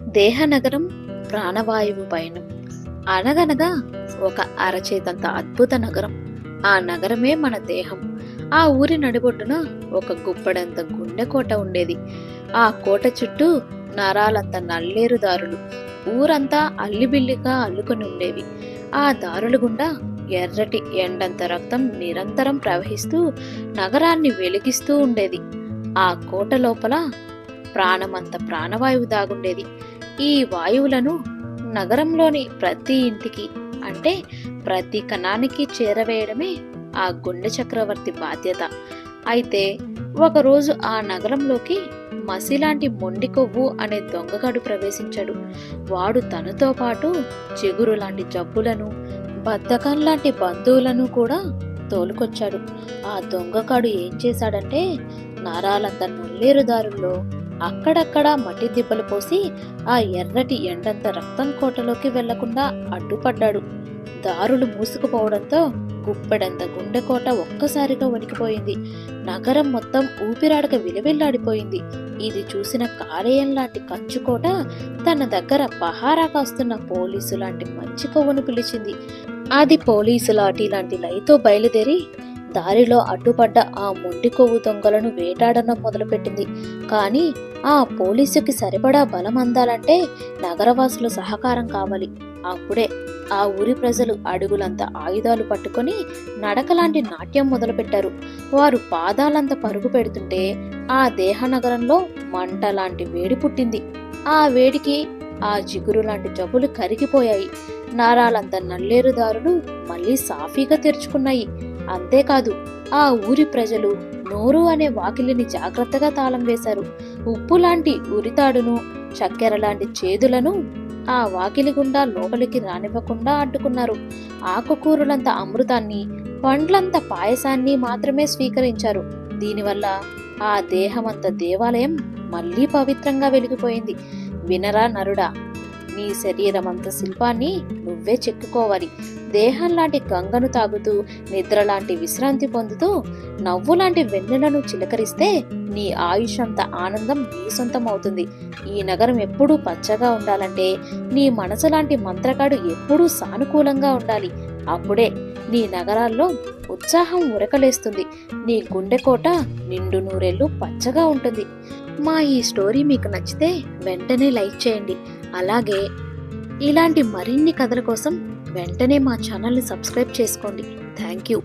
దేహనగరం ప్రాణవాయువు పయనం. అనగనగా ఒక అరచేతంత అద్భుత నగరం. ఆ నగరమే మన దేహం. ఆ ఊరి నడిబొడ్డున ఒక గుప్పడంత గుండెకోట ఉండేది. ఆ కోట చుట్టూ నరాలంత నల్లేరు దారులు. ఊరంతా అల్లిబిల్లిగా అల్లుకొని ఉండేవి. ఆ దారుల గుండా ఎర్రటి ఎండంత రక్తం నిరంతరం ప్రవహిస్తూ నగరాన్ని వెలిగిస్తూ ఉండేది. ఆ కోట లోపల ప్రాణమంత ప్రాణవాయువు దాగుండేది. ఈ వాయువులను నగరంలోని ప్రతి ఇంటికి, అంటే ప్రతి కణానికి చేరవేయడమే ఆ గుండె చక్రవర్తి బాధ్యత. అయితే ఒకరోజు ఆ నగరంలోకి మసిలాంటి మొండి కొవ్వు అనే దొంగగాడు ప్రవేశించాడు. వాడు తనతో పాటు చిగురు లాంటి జబ్బులను, బద్ధకం లాంటి బంధువులను కూడా తోలుకొచ్చాడు. ఆ దొంగగాడు ఏం చేశాడంటే, నరాలంత నల్లేరు దారుల్లో అక్కడక్కడా మట్టి దిబ్బలు పోసి ఆ ఎర్రటి ఎండంత రక్తం కోటలోకి వెళ్లకుండా అడ్డుపడ్డాడు. దారులు మూసుకుపోవడంతో గుప్పెడంత గుండెకోట ఒక్కసారిగా వణికిపోయింది. నగరం మొత్తం ఊపిరాడక విలవిల్లాడిపోయింది. ఇది చూసిన కాలేయం లాంటి కంచుకోట తన దగ్గర పహారా కాస్తున్న పోలీసు లాంటి మంచి కొవ్వును పిలిచింది. అది పోలీసు లాఠీ లాంటి లైతో బయలుదేరి దారిలో అడ్డుపడ్డ ఆ మొండి కొవ్వు దొంగలను వేటాడడం మొదలుపెట్టింది. కానీ ఆ పోలీసుకి సరిపడా బలం అందాలంటే నగరవాసుల సహకారం కావాలి. అప్పుడే ఆ ఊరి ప్రజలు అడుగులంత ఆయుధాలు పట్టుకొని నడకలాంటి నాట్యం మొదలుపెట్టారు. వారు పాదాలంత పరుగు పెడుతుంటే ఆ దేహనగరంలో మంట లాంటి వేడి పుట్టింది. ఆ వేడికి ఆ జిగురు లాంటి జబ్బులు కరిగిపోయాయి. నారాలంత నల్లేరు దారులు మళ్ళీ సాఫీగా తెరుచుకున్నాయి. అంతేకాదు, ఆ ఊరి ప్రజలు నోరు అనే వాకిలిని జాగ్రత్తగా తాళం వేశారు. ఉప్పు లాంటి ఉరితాడును, చక్కెర లాంటి చేదులను ఆ వాకిలి గుండా లోపలికి రానివ్వకుండా అడ్డుకున్నారు. ఆకుకూరలంత అమృతాన్ని, పండ్లంత పాయసాన్ని మాత్రమే స్వీకరించారు. దీనివల్ల ఆ దేహమంత దేవాలయం మళ్లీ పవిత్రంగా వెలిగిపోయింది. వినరా నరుడా, నీ శరీరమంత శిల్పాన్ని నువ్వే చెక్కుకోవాలి. దేహం లాంటి గంగను తాగుతూ, నిద్ర లాంటి విశ్రాంతి పొందుతూ, నవ్వు లాంటి వెన్నెలను చిలకరిస్తే నీ ఆయుష్ అంత ఆనందం నీ సొంతమవుతుంది. ఈ నగరం ఎప్పుడూ పచ్చగా ఉండాలంటే నీ మనసు లాంటి మంత్రగాడు ఎప్పుడూ సానుకూలంగా ఉండాలి. అప్పుడే నీ నగరాల్లో ఉత్సాహం ఉరకలేస్తుంది. నీ గుండెకోట నిండు నూరేళ్లు పచ్చగా ఉంటుంది. మా ఈ స్టోరీ మీకు నచ్చితే వెంటనే లైక్ చేయండి. అలాగే ఇలాంటి మరిన్ని కథల కోసం వెంటనే మా ఛానల్ని సబ్స్క్రైబ్ చేసుకోండి. Thank you.